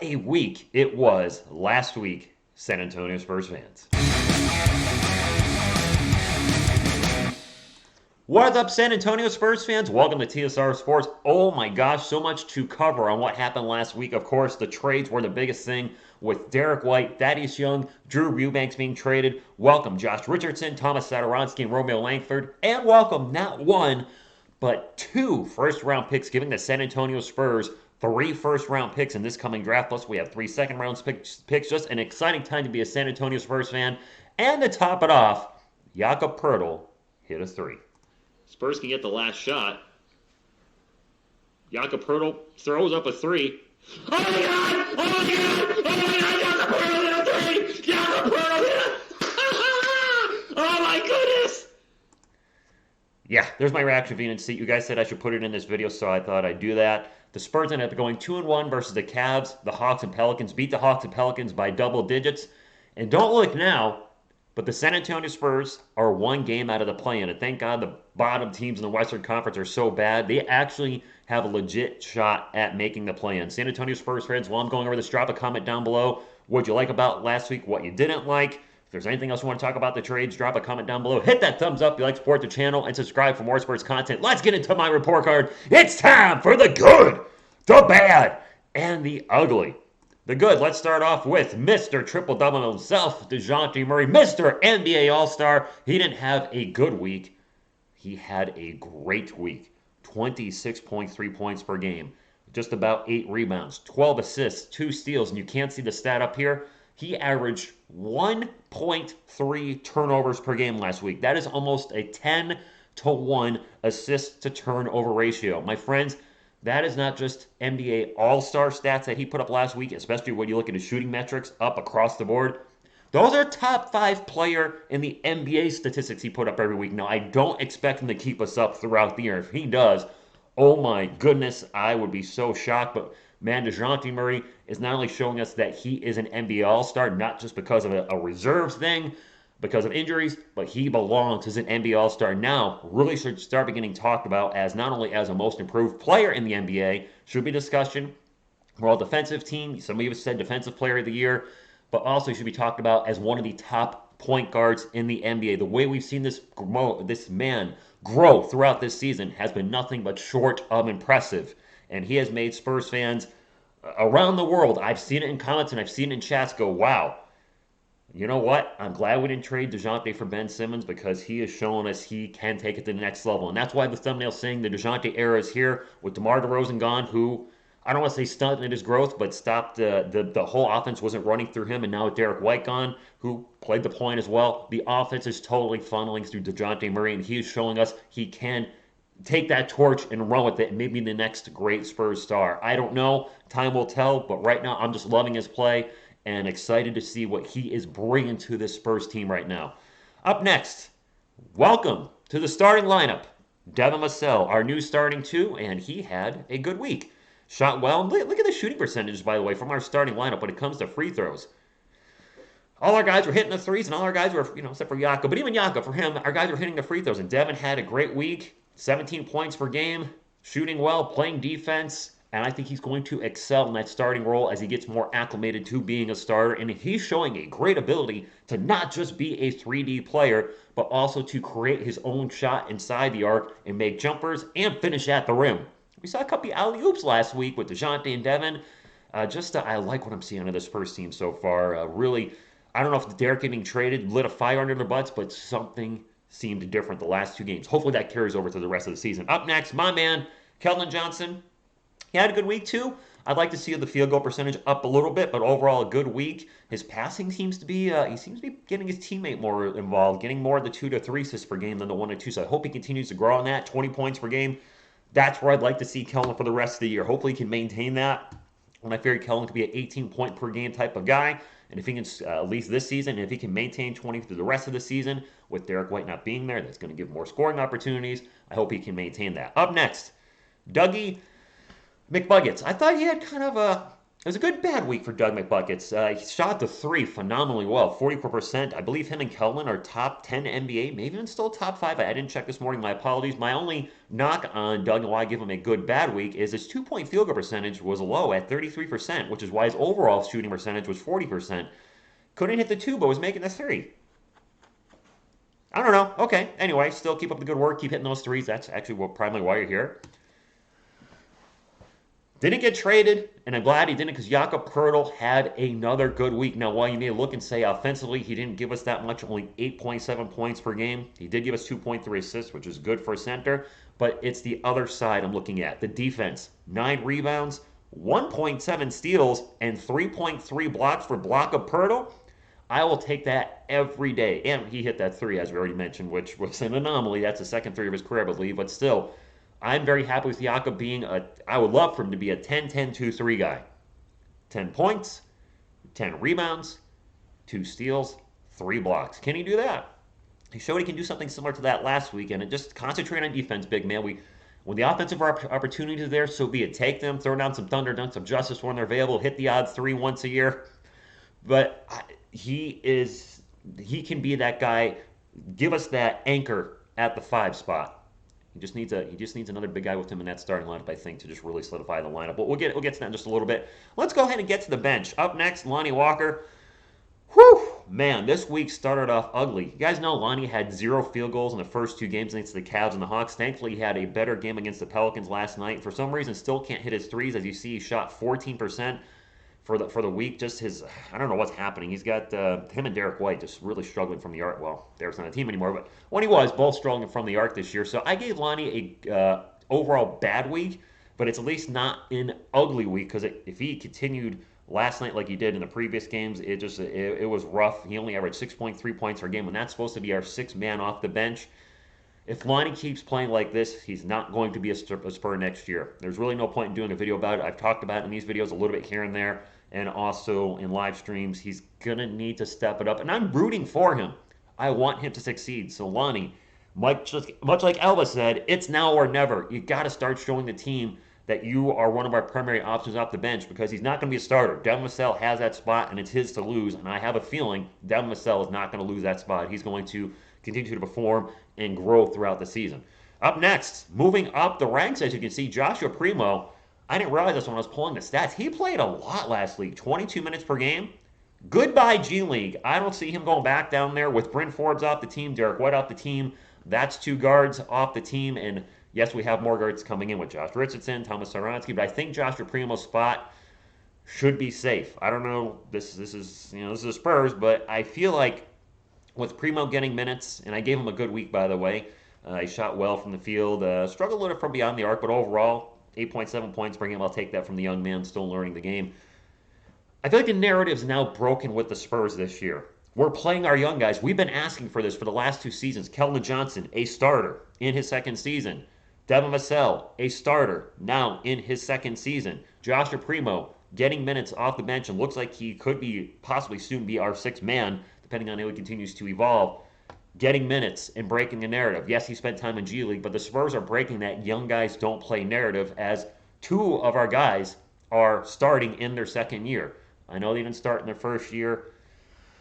a week it was last week, San Antonio Spurs fans. What's up, San Antonio Spurs fans? Welcome to TSR Sports. Oh my gosh, so much to cover on what happened last week. Of course, the trades were the biggest thing with Derek White, Thaddeus Young, Drew Eubanks being traded. Welcome, Josh Richardson, Thomas Satoransky, and Romeo Langford. And welcome, not one, but two first-round picks, giving the San Antonio Spurs 3 first-round picks in this coming draft. Plus, we have 3 second-round picks. Just an exciting time to be a San Antonio Spurs fan. And to top it off, Jakob Poeltl hit a 3. Spurs can get the last shot. Jakob Poeltl throws up a 3. Oh my god! Oh my god! Oh my god! Jakob Poeltl hit a 3! Jakob Poeltl hit a... Oh my goodness! Yeah, there's my reaction video. You guys said I should put it in this video, so I thought I'd do that. The Spurs ended up going 2-1 versus the Cavs. The Hawks and Pelicans beat the Hawks and Pelicans by double digits. And don't look now, but the San Antonio Spurs are 1 game out of the play-in. And thank God the bottom teams in the Western Conference are so bad. They actually have a legit shot at making the play-in. San Antonio Spurs fans, while I'm going over this, drop a comment down below. What you like about last week, what you didn't like. If there's anything else you want to talk about the trades, drop a comment down below. Hit that thumbs up if you like to support the channel, and subscribe for more Spurs content. Let's get into my report card. It's time for the good, the bad, and the ugly. The good, let's start off with Mr. Triple-Double himself, DeJounte Murray, Mr. NBA All-Star. He didn't have a good week. He had a great week. 26.3 points per game, just about 8 rebounds, 12 assists, 2 steals, and you can't see the stat up here. He averaged 1.3 turnovers per game last week. That is almost a 10-to-1 assist-to-turnover ratio. My friends, that is not just NBA All-Star stats that he put up last week, especially when you look at his shooting metrics up across the board. Those are top 5 player in the NBA statistics he put up every week. Now, I don't expect him to keep us up throughout the year. If he does, oh my goodness, I would be so shocked. But man, DeJounte Murray is not only showing us that he is an NBA All-Star, not just because of a reserves thing, because of injuries, but he belongs as an NBA All-Star now. Really should start beginning talked about as not only as a most improved player in the NBA, should be discussion. We're all defensive team. Some of you said defensive player of the year, but also should be talked about as one of the top point guards in the NBA. The way we've seen this man grow throughout this season has been nothing but short of impressive. And he has made Spurs fans around the world, I've seen it in comments and I've seen it in chats, go, wow. You know what? I'm glad we didn't trade DeJounte for Ben Simmons because he has shown us he can take it to the next level. And that's why the thumbnail's saying the DeJounte era is here with DeMar DeRozan gone, who, I don't want to say stunted his growth, but stopped the whole offense wasn't running through him. And now with Derek White gone, who played the point as well, the offense is totally funneling through DeJounte Murray, and he is showing us he can take that torch and run with it and maybe the next great Spurs star. I don't know. Time will tell, but right now I'm just loving his play and excited to see what he is bringing to this Spurs team right now. Up next, welcome to the starting lineup. Devin Vassell, our new starting 2, and he had a good week. Shot well. Look at the shooting percentages, by the way, from our starting lineup when it comes to free throws. All our guys were hitting the threes, and all our guys were, except for Jakob, but even Jakob, for him, our guys were hitting the free throws, and Devin had a great week, 17 points per game, shooting well, playing defense, and I think he's going to excel in that starting role as he gets more acclimated to being a starter. And he's showing a great ability to not just be a 3D player, but also to create his own shot inside the arc and make jumpers and finish at the rim. We saw a couple of alley-oops last week with DeJounte and Devin. I like what I'm seeing out of this Spurs team so far. Really, I don't know if Derek getting traded lit a fire under their butts, but something seemed different the last 2 games. Hopefully that carries over to the rest of the season. Up next, my man, Keldon Johnson. He had a good week too. I'd like to see the field goal percentage up a little bit, but overall a good week. His passing seems to be he seems to be getting his teammate more involved, getting more of the 2 to 3 assists per game than the 1 to 2. So I hope he continues to grow on that. 20 points per game. That's where I'd like to see Keldon for the rest of the year. Hopefully he can maintain that. And I figured Keldon could be an 18 point per game type of guy. And if he can, at least this season, and if he can maintain 20 through the rest of the season, with Derek White not being there, that's going to give more scoring opportunities. I hope he can maintain that. Up next, Dougie McBuckets. I thought he had kind of It was a good bad week for Doug McBuckets. He shot the three phenomenally well, 44%. I believe him and Kelvin are top 10 NBA, maybe even still top five. I didn't check this morning. My apologies. My only knock on Doug and why I give him a good bad week is his 2 point field goal percentage was low at 33%, which is why his overall shooting percentage was 40%. Couldn't hit the two, but was making the three. I don't know. Okay. Anyway, still keep up the good work. Keep hitting those threes. That's actually primarily why you're here. Didn't get traded, and I'm glad he didn't because Jakob Poeltl had another good week. Now, while you may look and say offensively he didn't give us that much, only 8.7 points per game, he did give us 2.3 assists, which is good for a center, but it's the other side I'm looking at. The defense, 9 rebounds, 1.7 steals, and 3.3 blocks for Jakob Poeltl. I will take that every day. And he hit that three, as we already mentioned, which was an anomaly. That's the second three of his career, I believe, but still I'm very happy with Jakob being I would love for him to be a 10-10-2-3 guy. 10 points, 10 rebounds, 2 steals, 3 blocks. Can he do that? He showed he can do something similar to that last week, and just concentrate on defense, big man. When the offensive opportunities are there, so be it. Take them, throw down some thunder, done some justice when they're available, hit the odds 3 once a year. But he can be that guy. Give us that anchor at the 5 spot. He just needs another big guy with him in that starting lineup, I think, to just really solidify the lineup. But we'll get to that in just a little bit. Let's go ahead and get to the bench. Up next, Lonnie Walker. Whew, man, this week started off ugly. You guys know Lonnie had 0 field goals in the first 2 games against the Cavs and the Hawks. Thankfully, he had a better game against the Pelicans last night. For some reason, still can't hit his threes. As you see, he shot 14% for the week. Just I don't know what's happening. He's got him and Derek White just really struggling from the arc. Well, Derek's not a team anymore, but when he was, both struggling from the arc this year. So I gave Lonnie a overall bad week, but it's at least not an ugly week because if he continued last night like he did in the previous games, it was rough. He only averaged 6.3 points per game, and that's supposed to be our 6th man off the bench. If Lonnie keeps playing like this, he's not going to be a Spur next year. There's really no point in doing a video about it. I've talked about it in these videos a little bit here and there, and also in live streams. He's going to need to step it up, and I'm rooting for him. I want him to much like Elvis said, it's now or never. You got to start showing the team that you are one of our primary options off the bench because he's not going to be a starter. Devin Vassell has that spot, and it's his to lose, and I have a feeling Devin Vassell is not going to lose that spot. He's going to continue to perform and grow throughout the season. Up next, moving up the ranks, as you can see, Joshua Primo. I didn't realize this when I was pulling the stats. He played a lot last week, 22 minutes per game. Goodbye, G League. I don't see him going back down there with Bryn Forbes off the team, Derek White off the team. That's 2 guards off the team. And yes, we have more guards coming in with Josh Richardson, Thomas Saransky, but I think Joshua Primo's spot should be safe. I don't know. This is the Spurs, but I feel like with Primo getting minutes, and I gave him a good week, by the way. He shot well from the field, struggled a little from beyond the arc, but overall, 8.7 points per game. I'll take that from the young man still learning the game. I feel like the narrative's now broken with the Spurs this year. We're playing our young guys. We've been asking for this for the last 2 seasons. Keldon Johnson, a starter in his 2nd season. Devin Vassell, a starter now in his 2nd season. Joshua Primo getting minutes off the bench and looks like he could be possibly soon be our 6th man, depending on how he continues to evolve. Getting minutes and breaking the narrative. Yes, he spent time in G League, but the Spurs are breaking that young guys don't play narrative as 2 of our guys are starting in their 2nd year. I know they didn't start in their 1st year,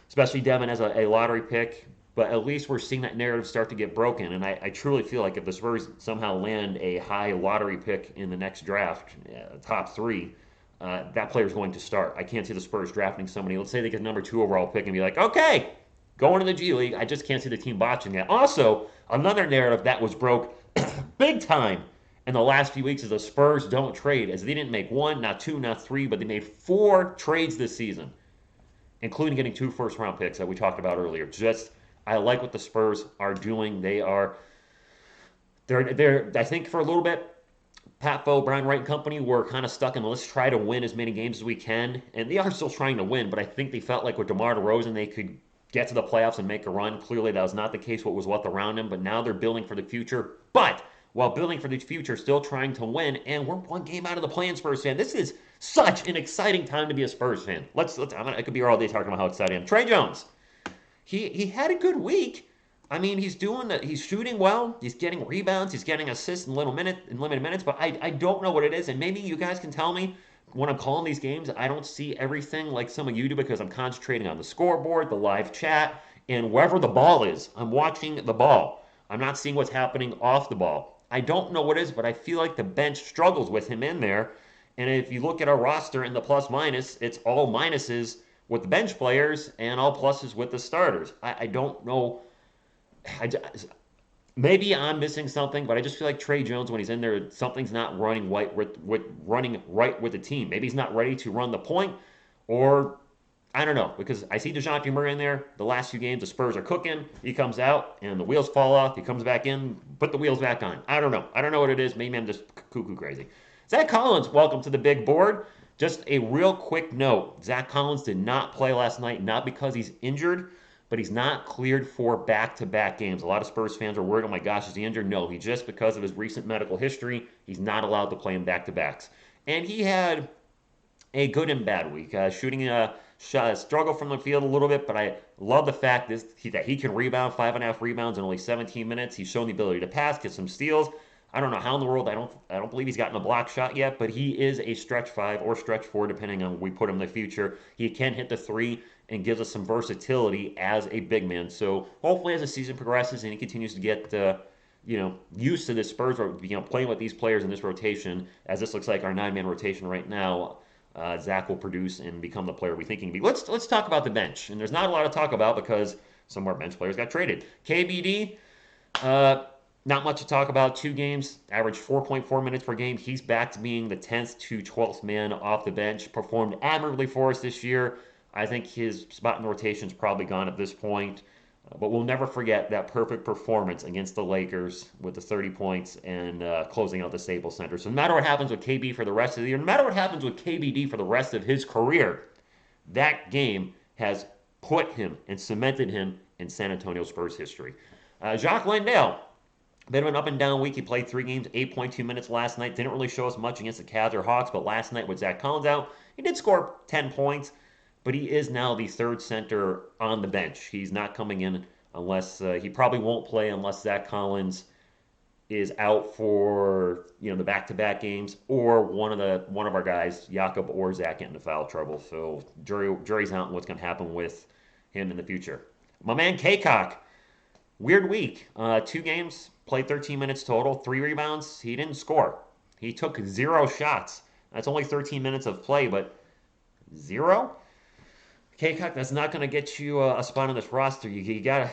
especially Devin as a lottery pick, but at least we're seeing that narrative start to get broken. And I truly feel like if the Spurs somehow land a high lottery pick in the next draft, top 3, that player's going to start. I can't see the Spurs drafting somebody. Let's say they get number 2 overall pick and be like, okay, going to the G League. I just can't see the team botching that. Also, another narrative that was broke big time in the last few weeks is the Spurs don't trade, as they didn't make 1, not 2, not 3, but they made 4 trades this season, including getting 2 first-round picks that we talked about earlier. I like what the Spurs are doing. They're I think for a little bit, Pat Foe, Brian Wright and company were kind of stuck in let's try to win as many games as we can, and they are still trying to win, but I think they felt like with DeMar DeRozan they could get to the playoffs and make a run. Clearly that was not the case what was left around him, but now they're building for the future. But while building for the future, still trying to win, and we're 1 game out of the play-in, Spurs fan. This is such an exciting time to be a Spurs fan. I could be here all day talking about how excited I am. Trey Jones, he had a good week. I mean, he's shooting well, he's getting rebounds, he's getting assists in limited minutes, but I don't know what it is, and maybe you guys can tell me. when I'm calling these games, I don't see everything like some of you do because I'm concentrating on the scoreboard, the live chat, and wherever the ball is. I'm watching the ball. I'm not seeing what's happening off the ball. I don't know what is, but I feel like the bench struggles with him in there. And if you look at our roster and the plus minus, it's all minuses with the bench players and all pluses with the starters. I don't know. I, maybe I'm missing something, but I just feel like Trey Jones, when he's in there, something's not running running right with the team. Maybe he's not ready to run the point, or I don't know, because I see DeJounte Murray in there. The last few games, the Spurs are cooking. He comes out, and the wheels fall off. He comes back in, put the wheels back on. I don't know. I don't know what it is. Maybe I'm just cuckoo crazy. Zach Collins, welcome to the big board. Just a real quick note. Zach Collins did not play last night, not because he's injured, but he's not cleared for back-to-back games. A lot of Spurs fans are worried, oh my gosh, is he injured? No, he just, because of his recent medical history, he's not allowed to play in back-to-backs. And he had a good and bad week, shooting a shot, struggle from the field a little bit, but I love the fact that he can rebound, 5.5 rebounds in only 17 minutes. He's shown the ability to pass, get some steals. I don't know how in the world. I don't believe he's gotten a block shot yet, but he is a stretch five or stretch four, depending on where we put him in the future. He can hit the three and gives us some versatility as a big man. So hopefully, as the season progresses and he continues to get used to this Spurs, playing with these players in this rotation, as this looks like our 9-man rotation right now, Zach will produce and become the player we think he can be. Let's talk about the bench, and there's not a lot to talk about because some of our bench players got traded. KBD, not much to talk about. 2 games, averaged 4.4 minutes per game. He's back to being the 10th to 12th man off the bench. Performed admirably for us this year. I think his spot in the rotation is probably gone at this point. But we'll never forget that perfect performance against the Lakers with the 30 points and closing out the Staples Center. So no matter what happens with KB for the rest of the year, no matter what happens with KBD for the rest of his career, that game has put him and cemented him in San Antonio Spurs history. Jacques Landale, a bit of an up and down week. He played 3 games, 8.2 minutes last night. Didn't really show us much against the Cavs or Hawks, but last night with Zach Collins out, he did score 10 points. But he is now the third center on the bench. He's not coming in unless he probably won't play unless Zach Collins is out for the back-to-back games, or one of our guys, Jakob or Zach, get into foul trouble. So jury's out on what's going to happen with him in the future. My man Kaycock, weird week. 2 games, played 13 minutes total, 3 rebounds. He didn't score. He took 0 shots. That's only 13 minutes of play, but 0. Kaycock, that's not going to get you a spot on this roster. You gotta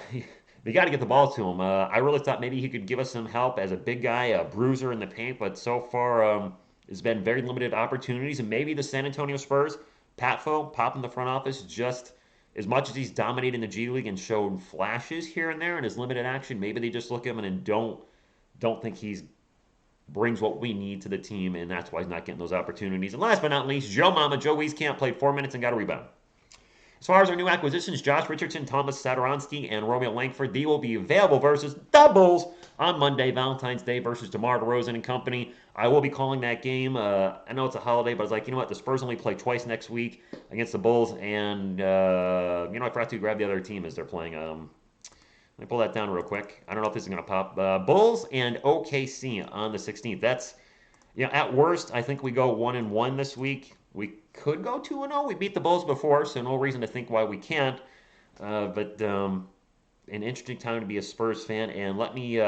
get the ball to him. I really thought maybe he could give us some help as a big guy, a bruiser in the paint, but so far it's been very limited opportunities. And maybe the San Antonio Spurs, Patfo, pop in the front office, just as much as he's dominating the G League and shown flashes here and there in his limited action, maybe they just look at him and don't think he's brings what we need to the team, and that's why he's not getting those opportunities. And last but not least, Joe Wieskamp played 4 minutes and got a rebound. As far as our new acquisitions, Josh Richardson, Thomas Satoransky, and Romeo Langford, they will be available versus the Bulls on Monday, Valentine's Day versus DeMar DeRozan and company. I will be calling that game. I know it's a holiday, but I was like, you know what? The Spurs only play twice next week against the Bulls, and I forgot to grab the other team as they're playing. Let me pull that down real quick. I don't know if this is going to pop. Bulls and OKC on the 16th. That's, at worst, I think we go 1-1 this week. We could go 2-0. We beat the Bulls before, so no reason to think why we can't. But an interesting time to be a Spurs fan. And let me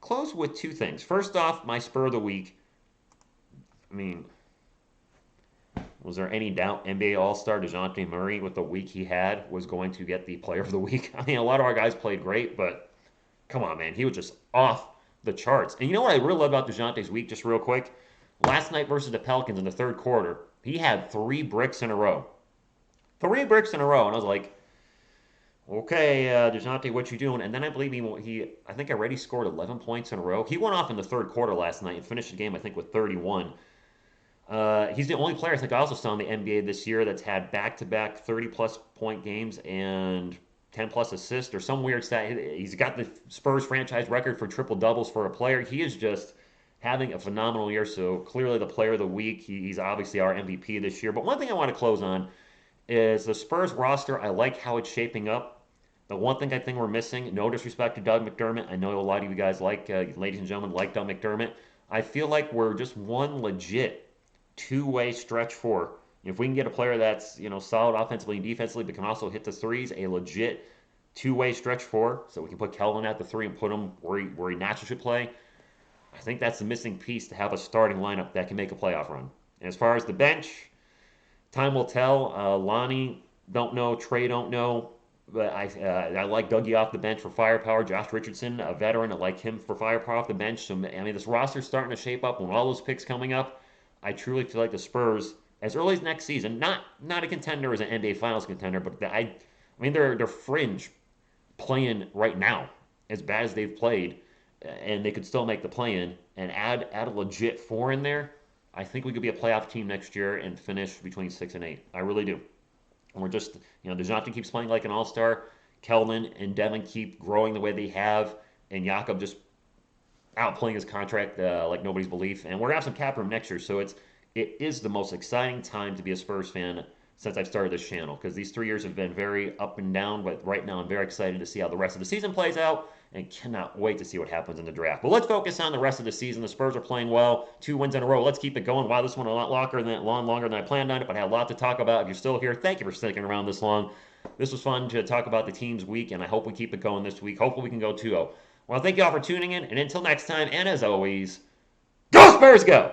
close with 2 things. First off, my Spur of the week. I mean, was there any doubt NBA All-Star DeJounte Murray, with the week he had, was going to get the Player of the Week? I mean, a lot of our guys played great, but come on, man. He was just off the charts. And you know what I really love about DeJounte's week, just real quick? Last night versus the Pelicans in the third quarter, he had 3 bricks in a row. 3 bricks in a row. And I was like, okay, DeJounte, what you doing? And then I believe I think I already scored 11 points in a row. He went off in the third quarter last night and finished the game, I think, with 31. He's the only player I think I also saw in the NBA this year that's had back-to-back 30-plus point games and 10-plus assists or some weird stat. He's got the Spurs franchise record for triple-doubles for a player. He is just having a phenomenal year, so clearly the player of the week. He's obviously our MVP this year. But one thing I want to close on is the Spurs roster. I like how it's shaping up. The one thing I think we're missing, no disrespect to Doug McDermott. I know a lot of you guys ladies and gentlemen, like Doug McDermott. I feel like we're just one legit two-way stretch four. If we can get a player that's solid offensively and defensively, but can also hit the threes, a legit two-way stretch four, so we can put Keldon at the three and put him where he naturally should play. I think that's the missing piece to have a starting lineup that can make a playoff run. And as far as the bench, time will tell. Lonnie don't know, Trey don't know, but I like Dougie off the bench for firepower. Josh Richardson, a veteran, I like him for firepower off the bench. So I mean, this roster's starting to shape up. With all those picks coming up, I truly feel like the Spurs, as early as next season, not a contender as an NBA Finals contender, but I mean they're fringe playing right now as bad as they've played, and they could still make the play-in and add a legit four in there. I think we could be a playoff team next year and finish between 6 and 8. I really do. And we're just, DeJounte keeps playing like an all-star. Keldon and Devin keep growing the way they have, and Jakob just outplaying his contract like nobody's belief. And we're gonna have some cap room next year, so it is the most exciting time to be a Spurs fan since I've started this channel, because these 3 years have been very up and down. But right now, I'm very excited to see how the rest of the season plays out, and cannot wait to see what happens in the draft. But let's focus on the rest of the season. The Spurs are playing well, 2 wins in a row. Let's keep it going. Wow, this one a lot longer than I planned on it, but I had a lot to talk about. If you're still here, thank you for sticking around this long. This was fun to talk about the team's week, and I hope we keep it going this week. Hopefully we can go 2-0. Well, thank you all for tuning in, and until next time, and as always, go Spurs, go!